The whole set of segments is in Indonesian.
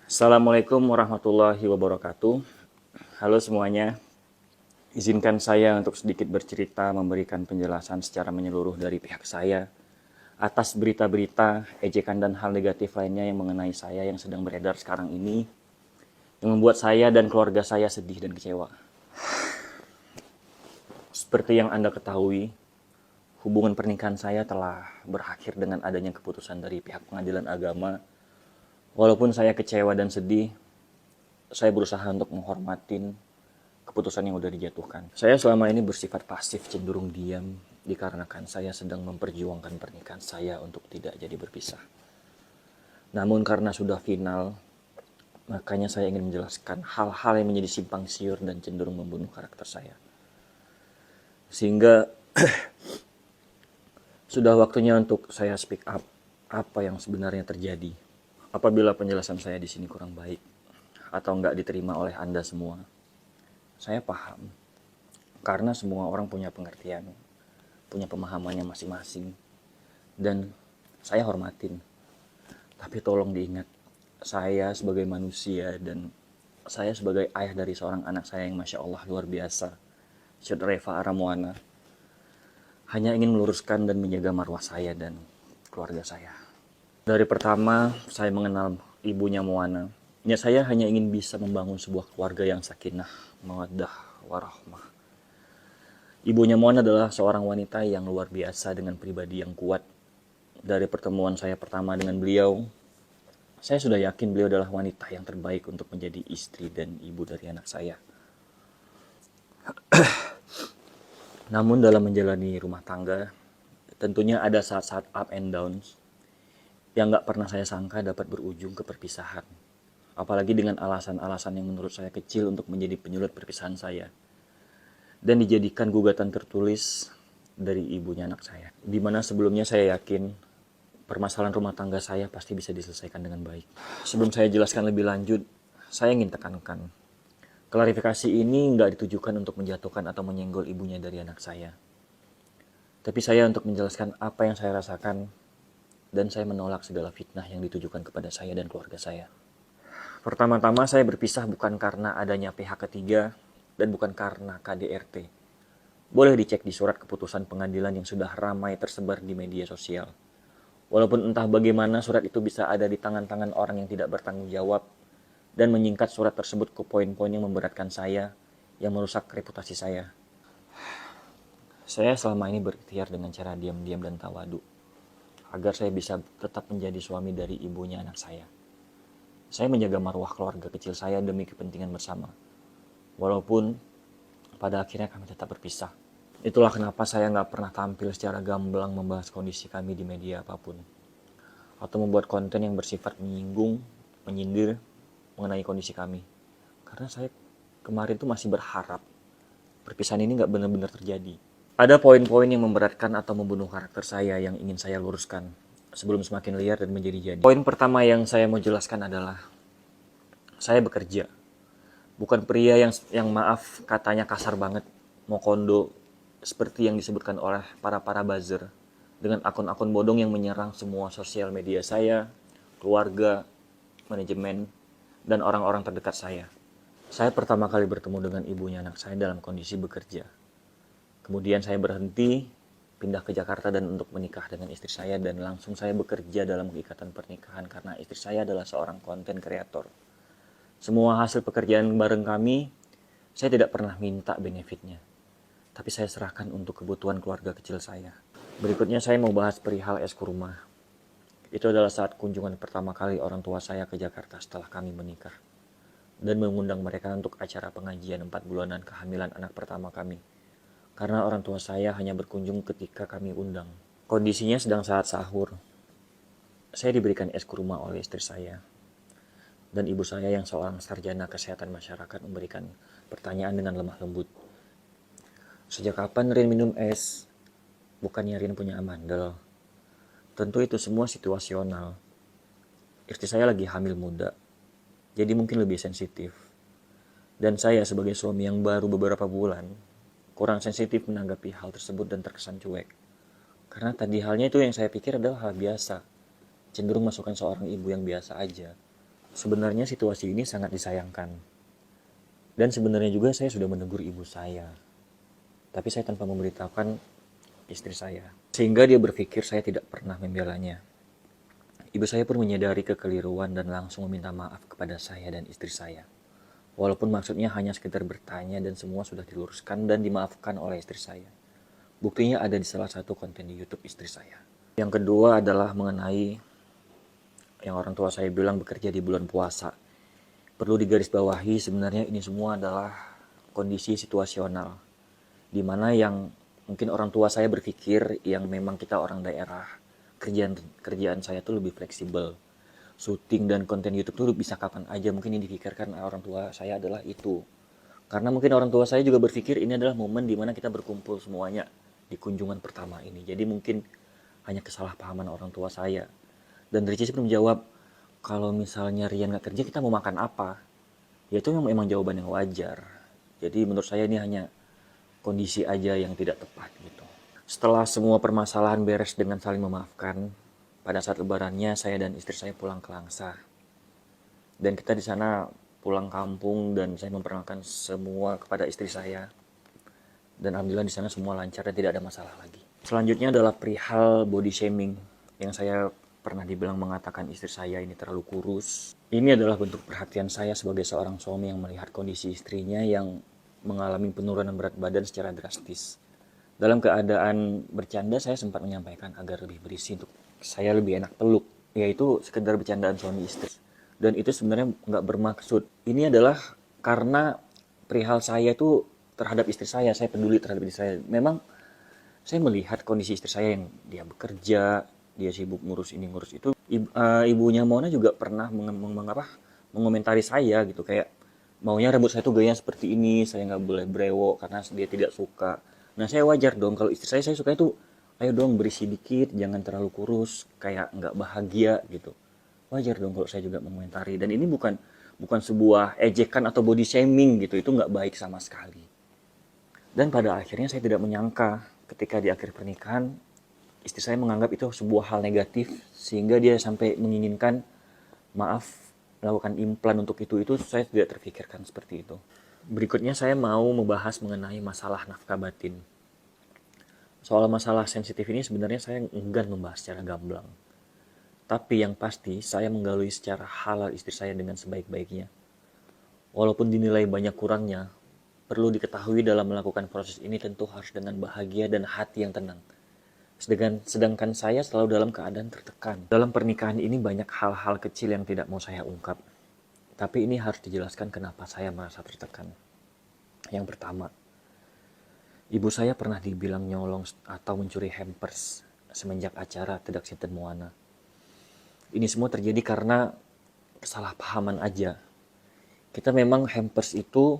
Assalamualaikum warahmatullahi wabarakatuh. Halo semuanya, izinkan saya untuk sedikit bercerita memberikan penjelasan secara menyeluruh dari pihak saya atas berita-berita, ejekan dan hal negatif lainnya yang mengenai saya yang sedang beredar sekarang ini, yang membuat saya dan keluarga saya sedih dan kecewa. Seperti yang Anda ketahui, hubungan pernikahan saya telah berakhir dengan adanya keputusan dari pihak pengadilan agama. Walaupun saya kecewa dan sedih, saya berusaha untuk menghormatin keputusan yang udah dijatuhkan. Saya selama ini bersifat pasif, cenderung diam, dikarenakan saya sedang memperjuangkan pernikahan saya untuk tidak jadi berpisah. Namun karena sudah final, makanya saya ingin menjelaskan hal-hal yang menjadi simpang siur dan cenderung membunuh karakter saya. Sehingga sudah waktunya untuk saya speak up apa yang sebenarnya terjadi. Apabila penjelasan saya di sini kurang baik atau nggak diterima oleh Anda semua, saya paham. Karena semua orang punya pengertian, punya pemahamannya masing-masing. Dan saya hormatin. Tapi tolong diingat, saya sebagai manusia dan saya sebagai ayah dari seorang anak saya yang Masya Allah luar biasa, Syed Reva Aramuana, hanya ingin meluruskan dan menjaga marwah saya dan keluarga saya. Dari pertama saya mengenal ibunya Moana, ya saya hanya ingin bisa membangun sebuah keluarga yang sakinah, mawaddah, warahmah. Ibunya Moana adalah seorang wanita yang luar biasa dengan pribadi yang kuat. Dari pertemuan saya pertama dengan beliau, saya sudah yakin beliau adalah wanita yang terbaik untuk menjadi istri dan ibu dari anak saya. Namun dalam menjalani rumah tangga, tentunya ada saat-saat up and downs yang gak pernah saya sangka dapat berujung ke perpisahan. Apalagi dengan alasan-alasan yang menurut saya kecil untuk menjadi penyulut perpisahan saya. Dan dijadikan gugatan tertulis dari ibunya anak saya. Dimana sebelumnya saya yakin permasalahan rumah tangga saya pasti bisa diselesaikan dengan baik. Sebelum saya jelaskan lebih lanjut, saya ingin tekankan. Klarifikasi ini nggak ditujukan untuk menjatuhkan atau menyenggol ibunya dari anak saya. Tapi saya untuk menjelaskan apa yang saya rasakan dan saya menolak segala fitnah yang ditujukan kepada saya dan keluarga saya. Pertama-tama saya berpisah bukan karena adanya pihak ketiga dan bukan karena KDRT. Boleh dicek di surat keputusan pengadilan yang sudah ramai tersebar di media sosial. Walaupun entah bagaimana surat itu bisa ada di tangan-tangan orang yang tidak bertanggung jawab dan menyingkat surat tersebut ke poin-poin yang memberatkan saya, yang merusak reputasi saya. Saya selama ini berikhtiar dengan cara diam-diam dan tawadu, agar saya bisa tetap menjadi suami dari ibunya anak saya. Saya menjaga marwah keluarga kecil saya demi kepentingan bersama. Walaupun pada akhirnya kami tetap berpisah. Itulah kenapa saya nggak pernah tampil secara gamblang membahas kondisi kami di media apapun. Atau membuat konten yang bersifat menyinggung, menyindir mengenai kondisi kami. Karena saya kemarin tuh masih berharap perpisahan ini nggak benar-benar terjadi. Ada poin-poin yang memberatkan atau membunuh karakter saya yang ingin saya luruskan sebelum semakin liar dan menjadi-jadi. Poin pertama yang saya mau jelaskan adalah saya bekerja. Bukan pria yang maaf katanya kasar banget, mau kondo seperti yang disebutkan oleh para buzzer dengan akun-akun bodong yang menyerang semua sosial media saya, keluarga, manajemen, dan orang-orang terdekat saya. Saya pertama kali bertemu dengan ibunya anak saya dalam kondisi bekerja. Kemudian saya berhenti, pindah ke Jakarta dan untuk menikah dengan istri saya dan langsung saya bekerja dalam ikatan pernikahan karena istri saya adalah seorang konten kreator. Semua hasil pekerjaan bareng kami, saya tidak pernah minta benefitnya. Tapi saya serahkan untuk kebutuhan keluarga kecil saya. Berikutnya saya mau bahas perihal es kurma. Itu adalah saat kunjungan pertama kali orang tua saya ke Jakarta setelah kami menikah. Dan mengundang mereka untuk acara pengajian 4 bulanan kehamilan anak pertama kami. Karena orang tua saya hanya berkunjung ketika kami undang. Kondisinya sedang saat sahur. Saya diberikan es kurma oleh istri saya. Dan ibu saya yang seorang sarjana kesehatan masyarakat memberikan pertanyaan dengan lemah lembut. Sejak kapan Rin minum es? Bukannya Rin punya amandel. Tentu itu semua situasional. Istri saya lagi hamil muda. Jadi mungkin lebih sensitif. Dan saya sebagai suami yang baru beberapa bulan kurang sensitif menanggapi hal tersebut dan terkesan cuek. Karena tadi halnya itu yang saya pikir adalah hal biasa. Cenderung masukkan seorang ibu yang biasa aja. Sebenarnya situasi ini sangat disayangkan. Dan sebenarnya juga saya sudah menegur ibu saya. Tapi saya tanpa memberitahukan istri saya. Sehingga dia berpikir saya tidak pernah membelanya. Ibu saya pun menyadari kekeliruan dan langsung meminta maaf kepada saya dan istri saya. Walaupun maksudnya hanya sekedar bertanya dan semua sudah diluruskan dan dimaafkan oleh istri saya. Buktinya ada di salah satu konten di YouTube istri saya. Yang kedua adalah mengenai yang orang tua saya bilang bekerja di bulan puasa. Perlu digarisbawahi sebenarnya ini semua adalah kondisi situasional. Di mana yang mungkin orang tua saya berpikir yang memang kita orang daerah, kerjaan saya tuh lebih fleksibel. Syuting dan konten YouTube tuh bisa kapan aja, mungkin yang dipikirkan orang tua saya adalah itu. Karena mungkin orang tua saya juga berpikir ini adalah momen di mana kita berkumpul semuanya di kunjungan pertama ini. Jadi mungkin hanya kesalahpahaman orang tua saya. Dan Ricis pun menjawab, kalau misalnya Rian nggak kerja kita mau makan apa? Ya itu memang jawaban yang wajar. Jadi menurut saya ini hanya kondisi aja yang tidak tepat gitu. Setelah semua permasalahan beres dengan saling memaafkan, pada saat lebarannya saya dan istri saya pulang ke Langsa. Dan kita di sana pulang kampung dan saya memperkenalkan semua kepada istri saya. Dan alhamdulillah di sana semua lancar dan tidak ada masalah lagi. Selanjutnya adalah perihal body shaming yang saya pernah dibilang mengatakan istri saya ini terlalu kurus. Ini adalah bentuk perhatian saya sebagai seorang suami yang melihat kondisi istrinya yang mengalami penurunan berat badan secara drastis. Dalam keadaan bercanda saya sempat menyampaikan agar lebih berisi untuk saya lebih enak peluk, yaitu sekedar bercandaan suami istri. Dan itu sebenarnya nggak bermaksud. Ini adalah karena perihal saya itu terhadap istri saya peduli terhadap istri saya. Memang saya melihat kondisi istri saya yang dia bekerja, dia sibuk ngurus ini ngurus itu. Ibunya Mona juga pernah mengomentari saya gitu, kayak maunya rambut saya tuh gaya seperti ini, saya nggak boleh brewok karena dia tidak suka. Nah saya wajar dong kalau istri saya suka itu, ayo dong berisi dikit, jangan terlalu kurus, kayak nggak bahagia gitu. Wajar dong kalau saya juga mengomentari. Dan ini bukan sebuah ejekan atau body shaming gitu, itu nggak baik sama sekali. Dan pada akhirnya saya tidak menyangka ketika di akhir pernikahan, istri saya menganggap itu sebuah hal negatif, sehingga dia sampai menginginkan maaf melakukan implan untuk itu saya tidak terpikirkan seperti itu. Berikutnya saya mau membahas mengenai masalah nafkah batin. Soal masalah sensitif ini sebenarnya saya enggan membahas secara gamblang. Tapi yang pasti saya menggalui secara halal istri saya dengan sebaik-baiknya. Walaupun dinilai banyak kurangnya, perlu diketahui dalam melakukan proses ini tentu harus dengan bahagia dan hati yang tenang. Sedangkan saya selalu dalam keadaan tertekan. Dalam pernikahan ini banyak hal-hal kecil yang tidak mau saya ungkap. Tapi ini harus dijelaskan kenapa saya merasa tertekan. Yang pertama, ibu saya pernah dibilang nyolong atau mencuri hampers semenjak acara Tidak Sinten Moana. Ini semua terjadi karena kesalahpahaman aja. Kita memang hampers itu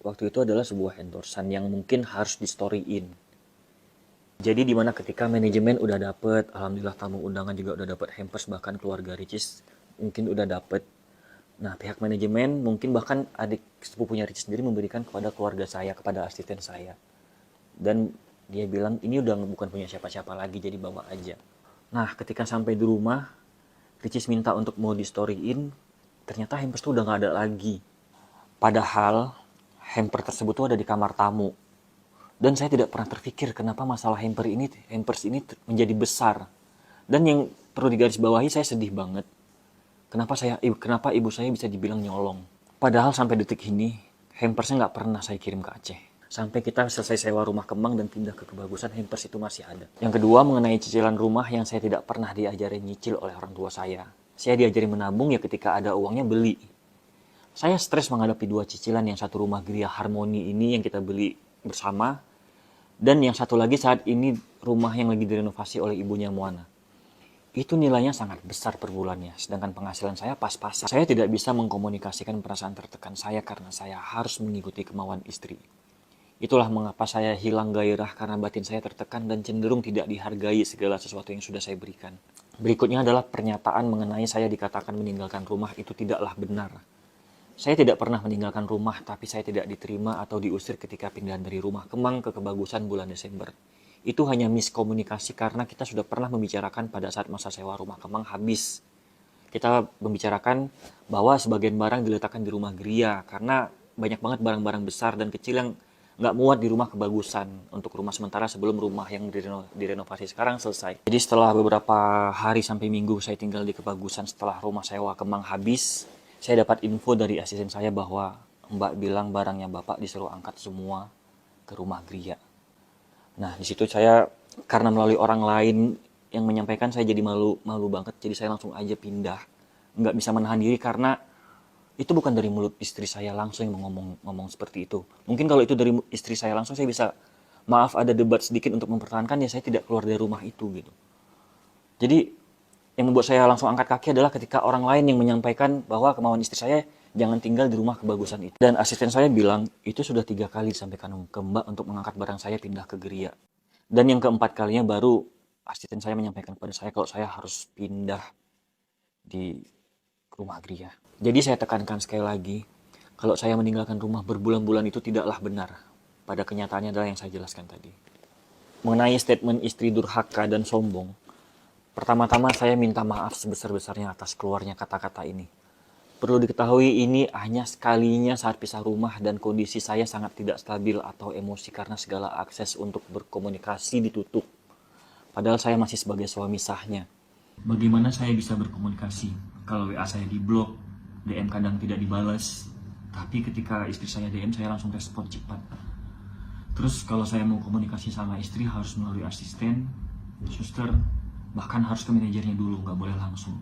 waktu itu adalah sebuah endorsan yang mungkin harus di-storyin. Jadi dimana ketika manajemen udah dapet, alhamdulillah tamu undangan juga udah dapet hampers, bahkan keluarga Ricis mungkin udah dapet. Nah pihak manajemen mungkin bahkan adik sepupunya Ricis sendiri memberikan kepada keluarga saya, kepada asisten saya. Dan dia bilang ini udah bukan punya siapa-siapa lagi, jadi bawa aja. Nah ketika sampai di rumah, Ricis minta untuk mau di-storyin, ternyata hampers tuh udah gak ada lagi. Padahal hamper tersebut tuh ada di kamar tamu. Dan saya tidak pernah terpikir kenapa masalah hampers ini menjadi besar. Dan yang perlu digarisbawahi, saya sedih banget. Kenapa ibu saya bisa dibilang nyolong? Padahal sampai detik ini, hampersnya nggak pernah saya kirim ke Aceh. Sampai kita selesai sewa rumah Kemang dan pindah ke Kebagusan, hampers itu masih ada. Yang kedua, mengenai cicilan rumah yang saya tidak pernah diajarin nyicil oleh orang tua saya. Saya diajarin menabung ya ketika ada uangnya beli. Saya stres menghadapi dua cicilan, yang satu rumah Gria Harmoni ini yang kita beli bersama, dan yang satu lagi saat ini rumah yang lagi direnovasi oleh ibunya Moana. Itu nilainya sangat besar per bulannya, sedangkan penghasilan saya pas-pasan. Saya tidak bisa mengkomunikasikan perasaan tertekan saya karena saya harus mengikuti kemauan istri. Itulah mengapa saya hilang gairah karena batin saya tertekan dan cenderung tidak dihargai segala sesuatu yang sudah saya berikan. Berikutnya adalah pernyataan mengenai saya dikatakan meninggalkan rumah itu tidaklah benar. Saya tidak pernah meninggalkan rumah, tapi saya tidak diterima atau diusir ketika pindahan dari rumah Kemang ke Kebagusan bulan Desember. Itu hanya miskomunikasi karena kita sudah pernah membicarakan pada saat masa sewa rumah Kemang habis. Kita membicarakan bahwa sebagian barang diletakkan di rumah Gria karena banyak banget barang-barang besar dan kecil yang nggak muat di rumah kebagusan untuk rumah sementara sebelum rumah yang direnovasi sekarang selesai. Jadi setelah beberapa hari sampai minggu saya tinggal di kebagusan setelah rumah sewa Kemang habis, saya dapat info dari asisten saya bahwa Mbak bilang barangnya Bapak disuruh angkat semua ke rumah Gria. Nah, di situ saya karena melalui orang lain yang menyampaikan, saya jadi malu banget. Jadi saya langsung aja pindah. Nggak bisa menahan diri karena itu bukan dari mulut istri saya langsung yang ngomong seperti itu. Mungkin kalau itu dari istri saya langsung saya bisa, maaf ada debat sedikit untuk mempertahankan, ya saya tidak keluar dari rumah itu gitu. Jadi yang membuat saya langsung angkat kaki adalah ketika orang lain yang menyampaikan bahwa kemauan istri saya jangan tinggal di rumah kebagusan itu. Dan asisten saya bilang, itu sudah 3 kali disampaikan ke Mbak untuk mengangkat barang saya pindah ke Geria. Dan yang keempat kalinya baru asisten saya menyampaikan kepada saya kalau saya harus pindah di rumah Geria. Jadi saya tekankan sekali lagi, kalau saya meninggalkan rumah berbulan-bulan itu tidaklah benar. Pada kenyataannya adalah yang saya jelaskan tadi. Mengenai statement istri durhaka dan sombong, pertama-tama saya minta maaf sebesar-besarnya atas keluarnya kata-kata ini. Perlu diketahui ini hanya sekalinya saat pisah rumah dan kondisi saya sangat tidak stabil atau emosi karena segala akses untuk berkomunikasi ditutup. Padahal saya masih sebagai suami sahnya. Bagaimana saya bisa berkomunikasi kalau WA saya diblok, DM kadang tidak dibalas, tapi ketika istri saya DM saya langsung respon cepat. Terus kalau saya mau komunikasi sama istri harus melalui asisten, suster, bahkan harus ke manajernya dulu, nggak boleh langsung.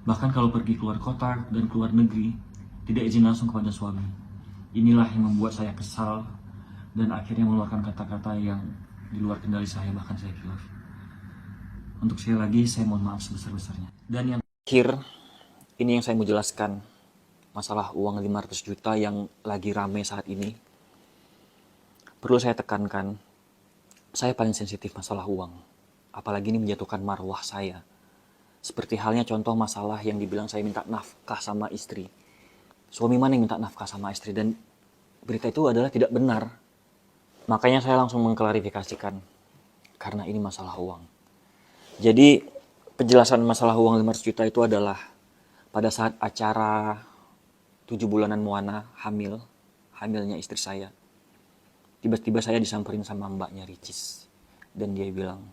Bahkan kalau pergi keluar kota dan keluar negeri, tidak izin langsung kepada suami. Inilah yang membuat saya kesal dan akhirnya mengeluarkan kata-kata yang di luar kendali saya, bahkan saya kilaf. Untuk sekali lagi, saya mohon maaf sebesar-besarnya. Dan yang terakhir, ini yang saya mau jelaskan. Masalah uang 500 juta yang lagi rame saat ini. Perlu saya tekankan, saya paling sensitif masalah uang. Apalagi ini menjatuhkan marwah saya. Seperti halnya contoh masalah yang dibilang saya minta nafkah sama istri. Suami mana yang minta nafkah sama istri? Dan berita itu adalah tidak benar. Makanya saya langsung mengklarifikasikan. Karena ini masalah uang. Jadi penjelasan masalah uang 500 juta itu adalah pada saat acara 7 bulanan Moana hamilnya istri saya. Tiba-tiba saya disamperin sama mbaknya Ricis. Dan dia bilang,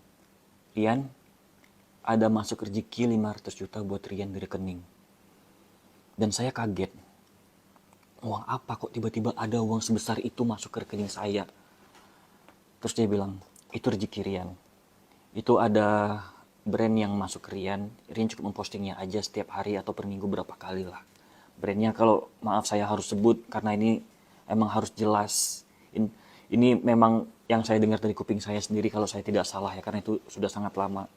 Rian, ada masuk rezeki 500 juta buat Rian di rekening. Dan saya kaget. Uang apa kok tiba-tiba ada uang sebesar itu masuk ke rekening saya? Terus dia bilang, itu rezeki Rian. Itu ada brand yang masuk ke Rian. Rian cukup mempostingnya aja setiap hari atau per minggu berapa kali lah. Brandnya kalau maaf saya harus sebut karena ini emang harus jelas. Ini memang yang saya dengar dari kuping saya sendiri kalau saya tidak salah ya, karena itu sudah sangat lama.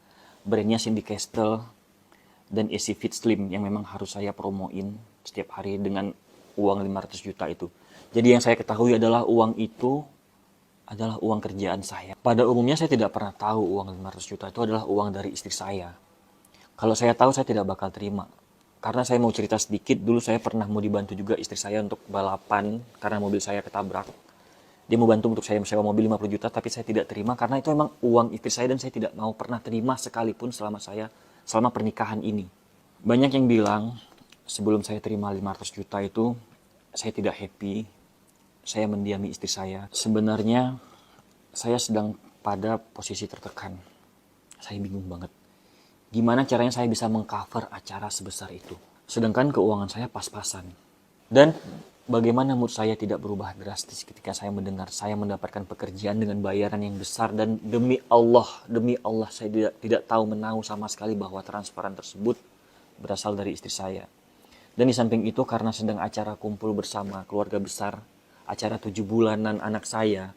Brandnya Cindy Castle dan Easy Fit Slim yang memang harus saya promoin setiap hari dengan uang 500 juta itu. Jadi yang saya ketahui adalah uang itu adalah uang kerjaan saya. Pada umumnya saya tidak pernah tahu uang 500 juta itu adalah uang dari istri saya. Kalau saya tahu saya tidak bakal terima. Karena saya mau cerita sedikit, dulu saya pernah mau dibantu juga istri saya untuk balapan karena mobil saya ketabrak. Dia mau bantu untuk saya sewa mobil 50 juta, tapi saya tidak terima karena itu memang uang istri saya dan saya tidak mau pernah terima sekalipun selama pernikahan ini. Banyak yang bilang sebelum saya terima 500 juta itu saya tidak happy, saya mendiami istri saya. Sebenarnya saya sedang pada posisi tertekan. Saya bingung banget. Gimana caranya saya bisa mengcover acara sebesar itu? Sedangkan keuangan saya pas-pasan. Dan bagaimana mood saya tidak berubah drastis ketika saya mendengar saya mendapatkan pekerjaan dengan bayaran yang besar, dan demi Allah saya tidak tahu menahu sama sekali bahwa transferan tersebut berasal dari istri saya. Dan di samping itu karena sedang acara kumpul bersama keluarga besar, acara 7 bulanan anak saya,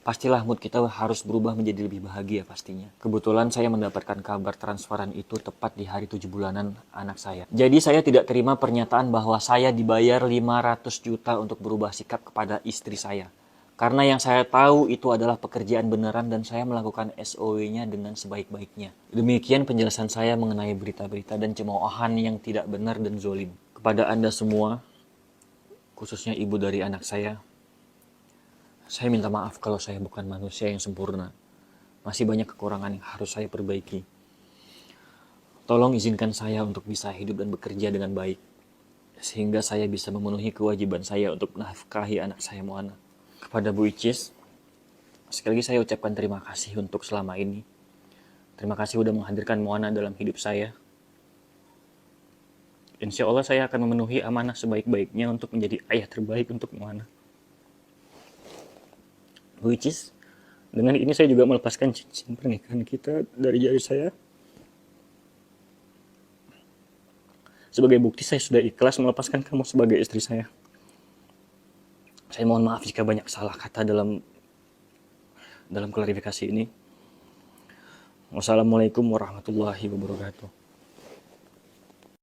pastilah mood kita harus berubah menjadi lebih bahagia pastinya. Kebetulan saya mendapatkan kabar transferan itu tepat di hari 7 bulanan anak saya. Jadi saya tidak terima pernyataan bahwa saya dibayar 500 juta untuk berubah sikap kepada istri saya. Karena yang saya tahu itu adalah pekerjaan beneran dan saya melakukan SOW-nya dengan sebaik-baiknya. Demikian penjelasan saya mengenai berita-berita dan cemoohan yang tidak benar dan zolim. Kepada Anda semua, khususnya ibu dari anak saya minta maaf kalau saya bukan manusia yang sempurna. Masih banyak kekurangan yang harus saya perbaiki. Tolong izinkan saya untuk bisa hidup dan bekerja dengan baik, sehingga saya bisa memenuhi kewajiban saya untuk menafkahi anak saya Moana. Kepada Bu Icis, sekali lagi saya ucapkan terima kasih untuk selama ini. Terima kasih sudah menghadirkan Moana dalam hidup saya. Insya Allah saya akan memenuhi amanah sebaik-baiknya untuk menjadi ayah terbaik untuk Moana. Bu Icis, dengan ini saya juga melepaskan cincin pernikahan kita dari jari saya. Sebagai bukti saya sudah ikhlas melepaskan kamu sebagai istri saya. Saya mohon maaf jika banyak salah kata dalam klarifikasi ini. Wassalamualaikum warahmatullahi wabarakatuh.